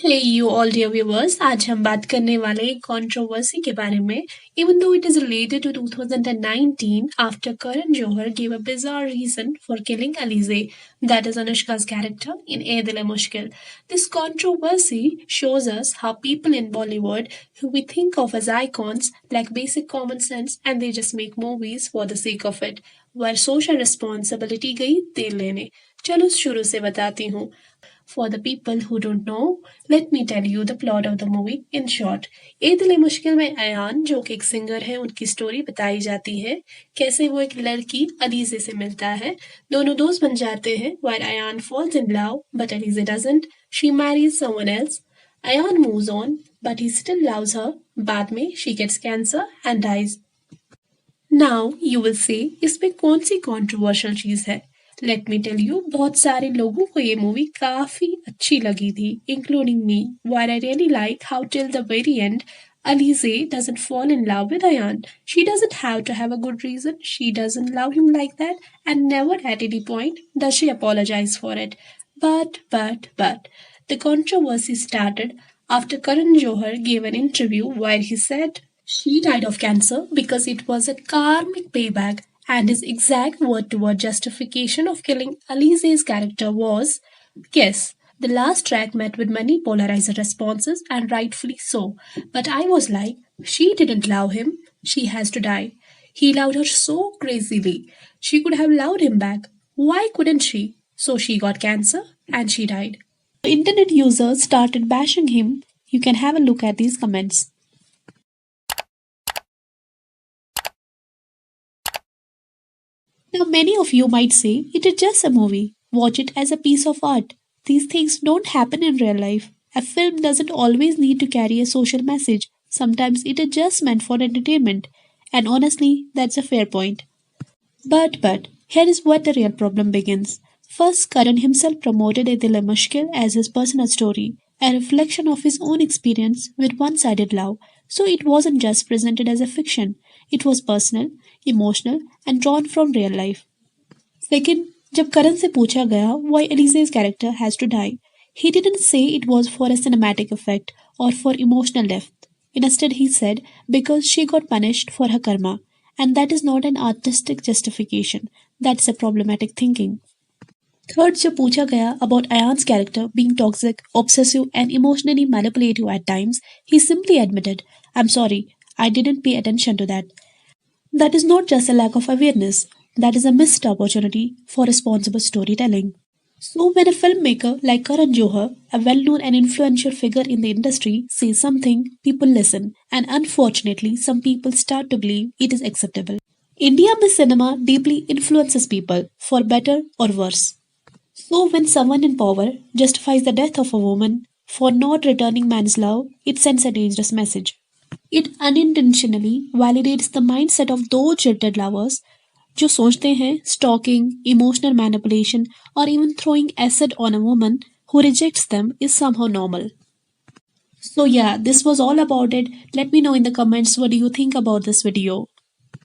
Hey you all dear viewers, आज हम बात करने वाले एक कंट्रोवर्सी के बारे में. Even though it is related to 2019 after Karan Johar gave a bizarre reason for killing Alize, that is Anushka's character in Ae Dil Hai Mushkil. This controversy shows us how people in Bollywood who we think of as icons lack basic common sense and they just make movies for the sake of it. Where social responsibility गई तेल लेने. चलो शुरू से बताती हूँ. For the people who don't know, let me tell you the plot of the movie in short. ए दिल मुश्किल में अयान जो कि एक सिंगर है, उनकी स्टोरी बताई जाती है. कैसे वो एक लड़की अलीजे से मिलता है. दोनों दोस्त बन जाते हैं. While Ayan falls in love, but Alize doesn't. She marries someone else. Ayan moves on, but he still loves her. बाद में she gets cancer and dies. Now you will say इसमें कौन सी controversial चीज है. लेट मी टेल यू, बहुत सारे लोगों को ये मूवी काफी अच्छी लगी थी, including me. While I really like how till the very and Alize doesn't fall in love with Ayan. She doesn't have to have a good reason. She doesn't love him like that, and never at any point does she apologize for it. But, the controversy started after Karan Johar gave an interview where he said she died of cancer because it was a karmic payback. And his exact word-to-word justification of killing Alize's character was, yes, the last track met with many polarized responses and rightfully so. But I was like, she didn't love him, she has to die. He loved her so crazily. She could have loved him back. Why couldn't she? So she got cancer and she died. Internet users started bashing him. You can have a look at these comments. Now, many of you might say it is just a movie. Watch it as a piece of art. These things don't happen in real life. A film doesn't always need to carry a social message. Sometimes it is just meant for entertainment. And honestly, that's a fair point. But, here is where the real problem begins. First, Karan himself promoted A Dil Hai Mushkil as his personal story, a reflection of his own experience with one-sided love. So it wasn't just presented as a fiction. It was personal, emotional and drawn from real life. Second, जब करण से पूछा गया why Alize's character has to die, he didn't say it was for a cinematic effect or for emotional depth. Instead, he said because she got punished for her karma, and that is not an artistic justification. That's a problematic thinking. Third, जब पूछा गया about Ayan's character being toxic, obsessive, and emotionally manipulative at times, he simply admitted, I'm sorry, I didn't pay attention to that. That is not just a lack of awareness, that is a missed opportunity for responsible storytelling. So, when a filmmaker like Karan Johar, a well known and influential figure in the industry, says something, people listen, and unfortunately, some people start to believe it is acceptable. India में cinema deeply influences people, for better or worse. So, when someone in power justifies the death of a woman for not returning man's love, it sends a dangerous message. It unintentionally validates the mindset of those jilted lovers जो सोचते हैं stalking, emotional manipulation or even throwing acid on a woman who rejects them is somehow normal. So yeah, this was all about it. Let me know in the comments what do you think about this video.